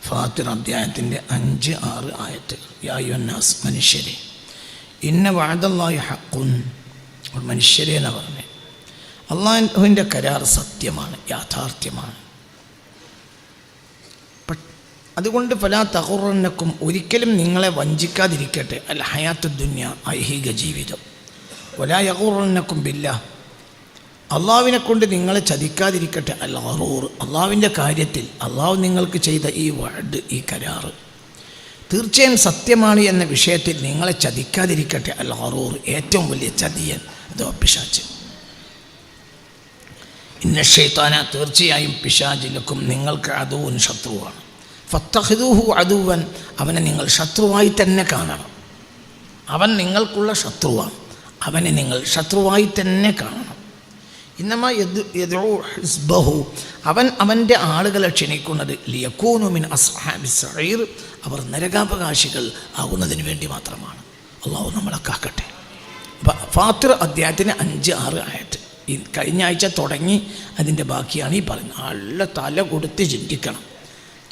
ഫാത്തിർ അധ്യായത്തിൻ്റെ 5-6 ആയത്ത്. യാ അയ്യുഹന്നാസ്, മനുഷ്യരെ, ഇന്ന വഅദല്ലാഹി ഹഖ്ഖുൻ, മനുഷ്യരെ എന്ന് പറഞ്ഞേ, അള്ളാഹുവിൻ്റെ കരാർ സത്യമാണ്, യാഥാർത്ഥ്യമാണ്. അതുകൊണ്ട് ഫലാ തഗുറന്നക്കും, ഒരിക്കലും നിങ്ങളെ വഞ്ചിക്കാതിരിക്കട്ടെ അൽ ഹയാത്തു ദുനിയ, ഐഹിക ജീവിതം. വലാ യഗുറന്നക്കും ബില്ലാഹ്, അള്ളാഹുവിനെ കൊണ്ട് നിങ്ങളെ ചതിക്കാതിരിക്കട്ടെ അൽ ഗറൂർ, അള്ളാഹുവിൻ്റെ കാര്യത്തിൽ അള്ളാഹു നിങ്ങൾക്ക് ചെയ്ത ഈ വഅദ്, ഈ കരാറ് തീർച്ചയായും സത്യമാണ് എന്ന വിഷയത്തിൽ നിങ്ങളെ ചതിക്കാതിരിക്കട്ടെ അൽ ഗറൂർ, ഏറ്റവും വലിയ ചതിയൻ, അതോ പിശാച്. ഇന്ന ശൈത്താന, തീർച്ചയായും പിശാച് ലക്കും, നിങ്ങൾക്ക് അദുവ്വൻ, ശത്രുവാണ്. ഫത്തഖിദൂഹു അദുവ്വൻ, അവനെ നിങ്ങൾ ശത്രുവായി തന്നെ കാണണം. അവൻ നിങ്ങൾക്കുള്ള ശത്രുവാണ്, അവനെ നിങ്ങൾ ശത്രുവായി തന്നെ കാണണം. ഇന്നമാ യദ്ഉ ഹിസ്ബഹു, അവൻ അവൻ്റെ ആളുകളെ ക്ഷണിക്കുന്നത് ലിയകൂനു മിൻ അസ്ഹാബിസ് സഈർ, അവർ നരകാവകാശികൾ ആകുന്നതിന് വേണ്ടി മാത്രമാണ്. അള്ളാഹു നമ്മളെ കാക്കട്ടെ. ഫാത്തിർ അധ്യായത്തിന് 5-6 ആയത്ത്. ഈ കഴിഞ്ഞ ആഴ്ച തുടങ്ങി അതിൻ്റെ ബാക്കിയാണ് ഈ പറയുന്നത്. നല്ല തല കൊടുത്ത് ചിന്തിക്കണം.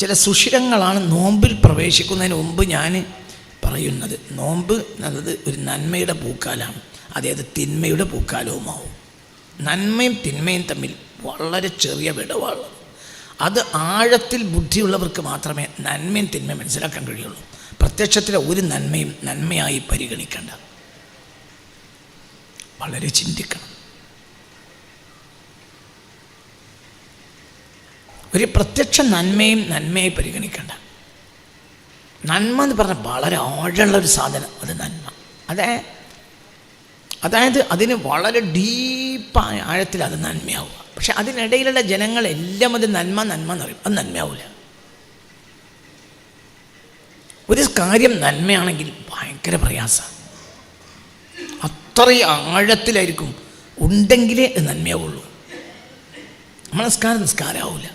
ചില സുഷിരങ്ങളാണ് നോമ്പിൽ പ്രവേശിക്കുന്നതിന് മുമ്പ് ഞാൻ പറയുന്നത്. നോമ്പ് എന്നത് ഒരു നന്മയുടെ പൂക്കാലാണ്, അതേത് തിന്മയുടെ പൂക്കാലവുമാവും. നന്മയും തിന്മയും തമ്മിൽ വളരെ ചെറിയ വിടവാണ്. അത് ആഴത്തിൽ ബുദ്ധിയുള്ളവർക്ക് മാത്രമേ നന്മയും തിന്മയും മനസ്സിലാക്കാൻ കഴിയുള്ളൂ. പ്രത്യക്ഷത്തിലെ ഒരു നന്മയും നന്മയായി പരിഗണിക്കേണ്ട, വളരെ ചിന്തിക്കണം. ഒരു പ്രത്യക്ഷ നന്മയും നന്മയായി പരിഗണിക്കേണ്ട. നന്മ എന്ന് പറഞ്ഞാൽ വളരെ ആഴമുള്ളൊരു സാധനം, അത് നന്മ. അതായത് അതിന് വളരെ ഡീപ്പായ ആഴത്തിൽ അത് നന്മയാവുക. പക്ഷെ അതിനിടയിലുള്ള ജനങ്ങളെല്ലാം അത് നന്മ നന്മ എന്ന് പറയും, അത് നന്മയാവില്ല. ഒരു കാര്യം നന്മയാണെങ്കിൽ ഭയങ്കര പ്രയാസമാണ്, അത്രയും ആഴത്തിലായിരിക്കും, ഉണ്ടെങ്കിലേ അത് നന്മയാവുള്ളൂ. നമ്മൾ നിസ്കാരമാവില്ല.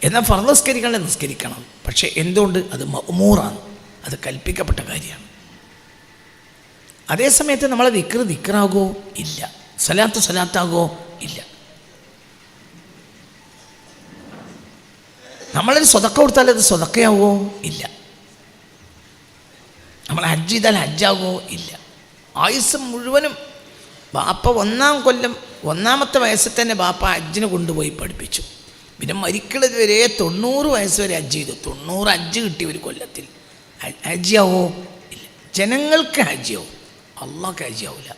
എന്നാൽ ഫർദ് നിസ്കരിക്കണം. പക്ഷേ എന്തുകൊണ്ട്? അത് മഅ്മൂറാണ്, അത് കൽപ്പിക്കപ്പെട്ട കാര്യമാണ്. അതേ സമയത്ത് നമ്മളെ ദിക്റാകോ? ഇല്ല. സലാത്താകോ? ഇല്ല. നമ്മളൊരു സ്വതക്ക കൊടുത്താൽ അത് സ്വതക്കയാവോ? ഇല്ല. നമ്മൾ ഹജ്ജ് ചെയ്താൽ ഹജ്ജാകോ? ഇല്ല. ആയുസ് മുഴുവനും ബാപ്പ 1-ാം കൊല്ലം 1-ാമത്തെ വയസ്സിൽ തന്നെ ബാപ്പ ഹജ്ജിന് കൊണ്ടുപോയി പഠിപ്പിച്ചു. പിന്നെ മരിക്കുന്നത് വരെ 90 വയസ്സ് വരെ ഹജ്ജ് ചെയ്തു. 90 ഹജ്ജ് കിട്ടി ഒരു കൊല്ലത്തിൽ. ഹജ്ജാവോ? ഇല്ല. ജനങ്ങൾക്ക് ഹജ്ജാവും, അള്ളാഹ്ക്ക് ഹജ്ജാവില്ല.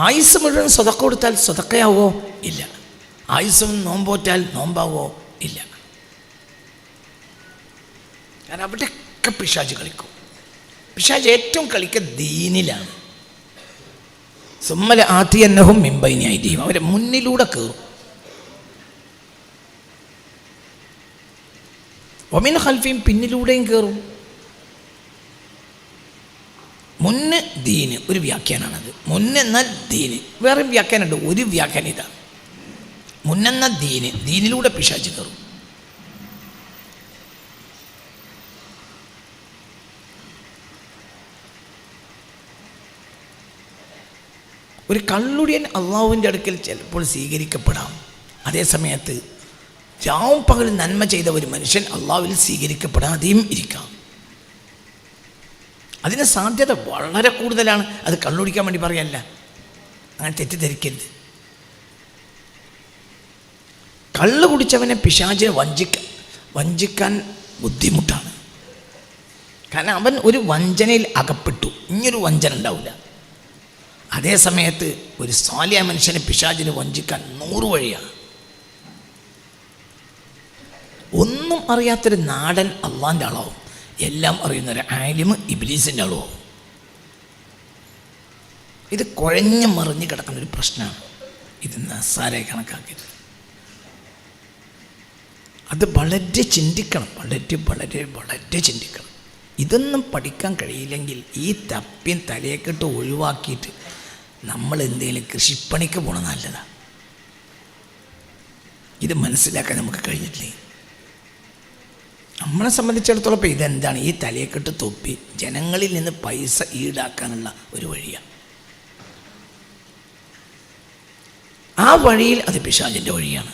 ആയുസ് മുഴുവൻ സ്വതക്ക കൊടുത്താൽ സ്വതക്കയാവോ? ഇല്ല. ആയുസ്സും നോമ്പോറ്റാൽ നോമ്പാവോ? ഇല്ല. കാരണം അവിടെയൊക്കെ പിശാച് കളിക്കും. പിശാച് ഏറ്റവും കളിക്കുക ദീനിലാണ്. സുമ്മല ആതിയന്നഹും മിൻ ബൈനി ഐദിഹിം, അവരെ മുന്നിലൂടെ കയറും. വമിൻ ഖൽഫിഹിം, പിന്നിലൂടെയും കയറും. മുന്ന് ദീന് ഒരു വ്യാഖ്യാനമാണത്. മുന്നെന്നാൽ ദീന്, വേറെ വ്യാഖ്യാനമുണ്ട്. ഒരു വ്യാഖ്യാനം ഇതാണ്, മുന്നെന്ന ദീനിലൂടെ പിശാച് കയറും. ഒരു കള്ളുടിയൻ അള്ളാഹുവിൻ്റെ അടുക്കൽ ചിലപ്പോൾ സ്വീകരിക്കപ്പെടാം. അതേ സമയത്ത് രാവും പകലും നന്മ ചെയ്ത ഒരു മനുഷ്യൻ അള്ളാഹുവിൽ സ്വീകരിക്കപ്പെടാതെയും ഇരിക്കാം. അതിന് സാധ്യത വളരെ കൂടുതലാണ്. അത് കള്ളുടിക്കാൻ വേണ്ടി പറയല്ല, അങ്ങനെ തെറ്റിദ്ധരിക്കരുത്. കള്ള് കുടിച്ചവനെ പിശാചിനെ വഞ്ചിക്കാൻ ബുദ്ധിമുട്ടാണ്. കാരണം അവൻ ഒരു വഞ്ചനയിൽ അകപ്പെട്ടു, ഇനിയൊരു വഞ്ചന ഉണ്ടാവില്ല. അതേ സമയത്ത് ഒരു സാലിയ മനുഷ്യനെ പിശാചിനെ വഞ്ചിക്കാൻ 100 വഴിയാണ്. ഒന്നും അറിയാത്തൊരു നാടൻ അള്ളാൻ്റെ ആളാവും, എല്ലാം അറിയുന്നൊരു ആലിമ് ഇബ്ലീസിൻ്റെ ആളാവും. ഇത് കുഴഞ്ഞു മറിഞ്ഞ് കിടക്കുന്ന ഒരു പ്രശ്നമാണ്. ഇത് നിസ്സാരമായി കണക്കാക്കരുത്. അത് വളരെ ചിന്തിക്കണം, വളരെ ചിന്തിക്കണം. ഇതൊന്നും പഠിക്കാൻ കഴിയില്ലെങ്കിൽ ഈ തപ്പിയും തലയെക്കെട്ട് ഒഴിവാക്കിയിട്ട് നമ്മൾ എന്തെങ്കിലും കൃഷിപ്പണിക്ക് പോകണം, നല്ലതാണ്. ഇത് മനസ്സിലാക്കാൻ നമുക്ക് കഴിഞ്ഞിട്ടില്ലേ? നമ്മളെ സംബന്ധിച്ചിടത്തോളം ഇപ്പോൾ ഇതെന്താണ്? ഈ തലയെക്കെട്ട് തൊപ്പി ജനങ്ങളിൽ നിന്ന് പൈസ ഈടാക്കാനുള്ള ഒരു വഴിയാണ്. ആ വഴിയിൽ അത് പിശാചിൻ്റെ വഴിയാണ്.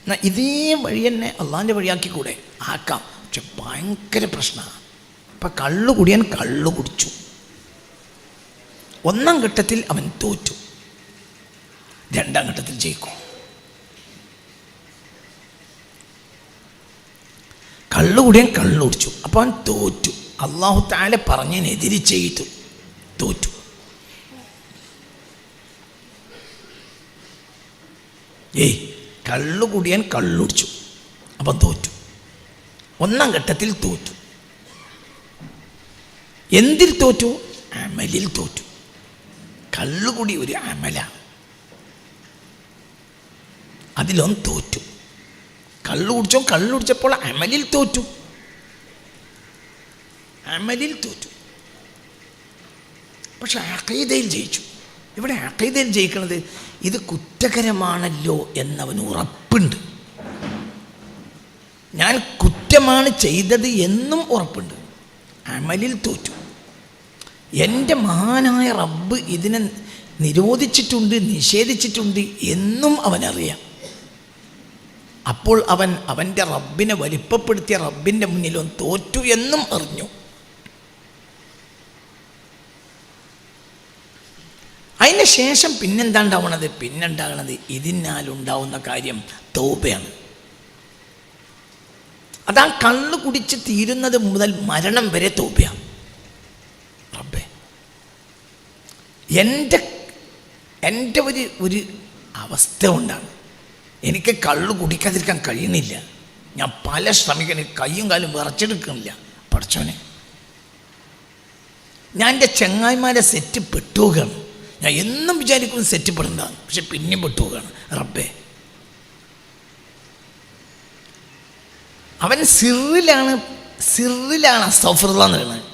എന്നാൽ ഇതേ വഴി തന്നെ അള്ളാഹിൻ്റെ വഴിയാക്കിക്കൂടെ? ആക്കാം. പക്ഷെ ഭയങ്കര പ്രശ്നമാണ്. ഇപ്പം കള്ളു കുടിയാൻ കള്ളു കുടിച്ചു, ഒന്നാം ഘട്ടത്തിൽ അവൻ തോറ്റു, രണ്ടാം ഘട്ടത്തിൽ ജയിക്കും. കള്ളു കുടിയാൻ കള്ളു കുടിച്ചു, അപ്പോൾ അവൻ തോറ്റു. അല്ലാഹു തആല പറഞ്ഞതിനെതിരെ ചെയ്തു, തോറ്റു. കള്ളു കുടിയാൻ കള്ളുടിച്ചു, അപ്പം തോറ്റു. ഒന്നാം ഘട്ടത്തിൽ തോറ്റു. എന്തിൽ തോറ്റു? അമലിൽ തോറ്റു. കള്ളുകുടി ഒരു അമലാണ്, അതിലൊന്ന് തോറ്റു. കള്ളുടിച്ചപ്പോൾ അമലിൽ തോറ്റു, അമലിൽ തോറ്റു. പക്ഷെ അഖീദയിൽ ജയിച്ചു. ഇവിടെ അഖീദയിൽ ജയിക്കുന്നത് ഇത് കുറ്റകരമാണല്ലോ എന്നവന് ഉറപ്പുണ്ട്. ഞാൻ കുറ്റമാണ് ചെയ്തത് എന്നും ഉറപ്പുണ്ട്. അമലിൽ തോറ്റു. എൻ്റെ മഹാനായ റബ്ബ് ഇതിനെ നിരോധിച്ചിട്ടുണ്ട്, നിഷേധിച്ചിട്ടുണ്ട് എന്നും അവനറിയാം. അപ്പോൾ അവൻ്റെ റബ്ബിനെ വലിപ്പപ്പെടുത്തിയ റബ്ബിൻ്റെ മുന്നിലും തോറ്റു എന്നും അറിഞ്ഞു. അതിന് ശേഷം പിന്നെന്താണ്ടാവണത്? പിന്നുണ്ടാകണത് ഇതിനാലുണ്ടാവുന്ന കാര്യം തൗബയാണ്. അതാ കള്ളു കുടിച്ച് തീരുന്നത് മുതൽ മരണം വരെ തൗബയാണ്. റബ്ബേ, എൻ്റെ ഒരു അവസ്ഥ കൊണ്ടാണ് എനിക്ക് കള്ളു കുടിക്കാതിരിക്കാൻ കഴിയുന്നില്ല. ഞാൻ പല ശ്രമിക്കണം, കയ്യും കാലും വിറച്ചെടുക്കണില്ല. പഠിച്ചോനെ, ഞാൻ എൻ്റെ ചങ്ങായിമാരെ സെറ്റ് പെട്ടുപോവുകയാണ്. ഞാൻ എന്നും വിചാരിക്കും സെറ്റ് പെടേണ്ടതാണ്, പക്ഷെ പിന്നെയും പെട്ടുപോവുകയാണ്. റബ്ബേ, അവൻ സിറിലാണ് അസ്തഗ്ഫിറുല്ലാഹ് എന്ന് പറയുന്നത്.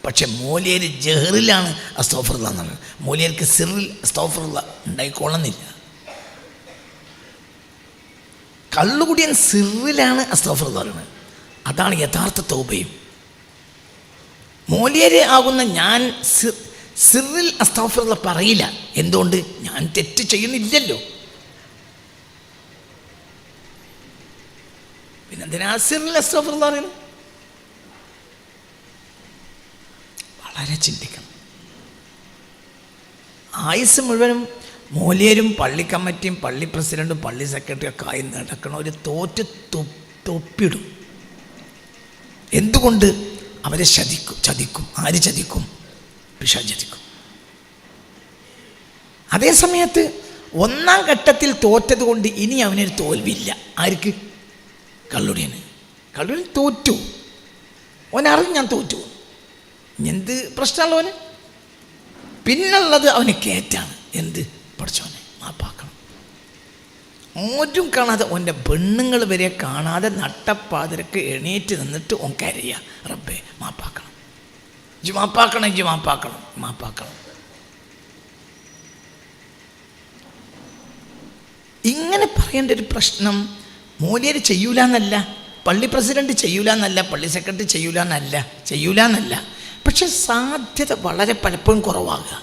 പക്ഷെ മൂല്യർ ജഹറിലാണ് അസ്തഗ്ഫിറുല്ലാഹ് എന്ന് പറയുന്നത്. മൂല്യർക്ക് സിറിൽ അസ്തഗ്ഫിറുല്ലാഹ് ഉണ്ടായിക്കൊള്ളുന്നില്ല. കള്ളുകുടിയൻ സിറിലാണ് അസ്തഗ്ഫിറുല്ലാഹ് പറയുന്നത്. അതാണ് യഥാർത്ഥ തൗബയും. മൂല്യർ ആകുന്ന ഞാൻ സിറിൽ അസ്തഗ്ഫിറുല്ലാഹ് പറയില്ല. എന്തുകൊണ്ട്? ഞാൻ തെറ്റ് ചെയ്യുന്നില്ലല്ലോ. പിന്നെന്തിനാ സിറിൽ അസ്തഗ്ഫിറുല്ലാഹ് പറയുന്നത്? വളരെ ചിന്തിക്കണം. ആയുസ് മുഴുവനും മൂല്യരും പള്ളി കമ്മിറ്റിയും പള്ളി പ്രസിഡൻറ്റും പള്ളി സെക്രട്ടറിയും ഒക്കെ ആയി നടക്കണ ഒരു തൊപ്പിടും. എന്തുകൊണ്ട്? അവരെ ചതിക്കും. ആര് ചതിക്കും? പിശാച് ചതിക്കും. അതേ സമയത്ത് ഒന്നാം ഘട്ടത്തിൽ തോറ്റത് കൊണ്ട് ഇനി അവനൊരു തോൽവിയില്ല. ആർക്ക്? കള്ളുടിയന് തോറ്റു. അവനറിഞ്ഞ് ഞാൻ തോറ്റു. എന്ത് പ്രശ്നമുള്ള അവന്? പിന്നുള്ളത് അവന് കയറ്റാണ്. എന്ത്? പഠിച്ചവനെ മാപ്പാക്കണം. ആരും കാണാതെ, ഓൻ്റെ പെണ്ണുങ്ങൾ വരെ കാണാതെ നട്ടപ്പാതിരക്ക് എണീറ്റ് നിന്നിട്ട് ഓൻ കരയുക, റബ്ബേ മാപ്പാക്കണം, ഇജ്ജ് മാപ്പാക്കണം. ഇങ്ങനെ പറയേണ്ട ഒരു പ്രശ്നം മൂല്യർ ചെയ്യൂല എന്നല്ല, പള്ളി പ്രസിഡന്റ് ചെയ്യൂല എന്നല്ല, പള്ളി സെക്രട്ടറി ചെയ്യൂല എന്നല്ല. പക്ഷെ സാധ്യത വളരെ പലപ്പോഴും കുറവാകുക.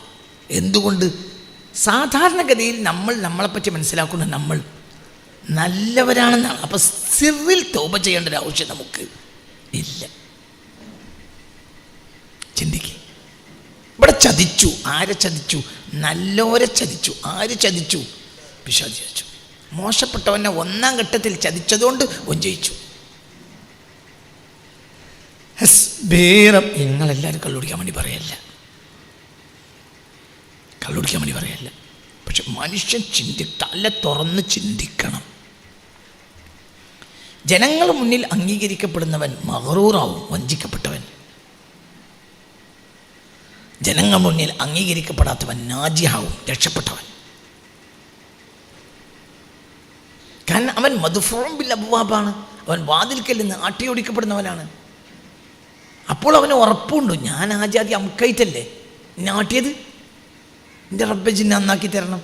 എന്തുകൊണ്ട്? സാധാരണഗതിയിൽ നമ്മളെപ്പറ്റി മനസ്സിലാക്കുന്നത് നമ്മൾ നല്ലവരാണെന്നാണ്. അപ്പം സിറിൽ തൗബ ചെയ്യേണ്ട ഒരു ആവശ്യം നമുക്ക് ഇല്ല. ചിന്തിക്കുക. ഇവിടെ ചതിച്ചു. ആരെ ചതിച്ചു? നല്ലോരെ ചതിച്ചു. ആര് ചതിച്ചു? പിശാച് ചതിച്ചു. മോശപ്പെട്ടവനെ ഒന്നാം ഘട്ടത്തിൽ ചതിച്ചതുകൊണ്ട് ഓൻ ജയിച്ചു. നിങ്ങളെല്ലാവരും കള്ളുടിക്കാൻ വേണ്ടി പറയല്ല, പക്ഷെ മനുഷ്യൻ തല തുറന്ന് ചിന്തിക്കണം. ജനങ്ങൾ മുന്നിൽ അംഗീകരിക്കപ്പെടുന്നവൻ മഗ്റൂറാവും, വഞ്ചിക്കപ്പെട്ടവൻ. ജനങ്ങൾ മുന്നിൽ അംഗീകരിക്കപ്പെടാത്തവൻ നാജിഹാവും, രക്ഷപ്പെട്ടവൻ. കാരണം അവൻ മദ്ഫൂഉൻ ബിൽ അബ്വാബാണ്. അവൻ വാതിൽക്കൽ നിന്ന് ആട്ടിയോടിക്കപ്പെടുന്നവനാണ്. അപ്പോൾ അവന് ഉറപ്പുണ്ട്, ഞാൻ ആ ജാതി അമുക്കായിട്ടല്ലേ എന്നെ ആട്ടിയത്, എൻ്റെ റബ്ബെ ജിന്നെ നന്നാക്കി തരണം.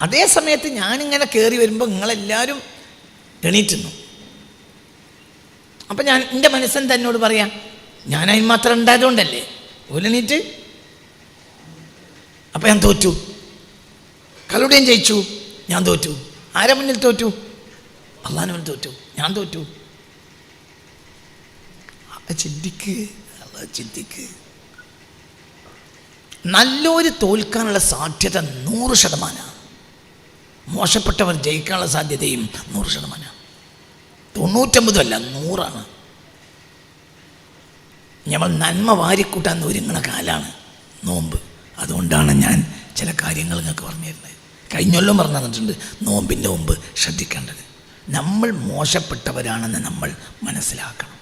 അതേ സമയത്ത് ഞാനിങ്ങനെ കയറി വരുമ്പോൾ നിങ്ങളെല്ലാവരും എണീറ്റുന്നു. അപ്പം ഞാൻ എൻ്റെ മനസ്സെന്താ എന്നോട് പറയാം, ഞാൻ അതിന് മാത്രം ഉണ്ടായതുകൊണ്ടല്ലേ ഓലെണീറ്റ്. അപ്പം ഞാൻ തോറ്റു. ആരോടെയും ജയിച്ചു, ഞാൻ തോറ്റു. ആരെ മുന്നിൽ തോറ്റു? അള്ളാഹുവിന് മുന്നിൽ തോറ്റു, ഞാൻ തോറ്റു. ചിന്തിക്ക്. നല്ലൊരു തോൽക്കാനുള്ള സാധ്യത 100%. മോശപ്പെട്ടവർ ജയിക്കാനുള്ള സാധ്യതയും 100%. 99 അല്ല, 100. നമ്മൾ നന്മ വാരിക്കൂട്ടാൻ ഒരുങ്ങണ കാലാണ് നോമ്പ്. അതുകൊണ്ടാണ് ഞാൻ ചില കാര്യങ്ങൾ നിങ്ങൾക്ക് പറഞ്ഞു തരുന്നത്. കഴിഞ്ഞൊല്ലം പറഞ്ഞു തന്നിട്ടുണ്ട് നോമ്പിൻ്റെ മുമ്പ് ശ്രദ്ധിക്കേണ്ടത്. നമ്മൾ മോശപ്പെട്ടവരാണെന്ന് നമ്മൾ മനസ്സിലാക്കണം.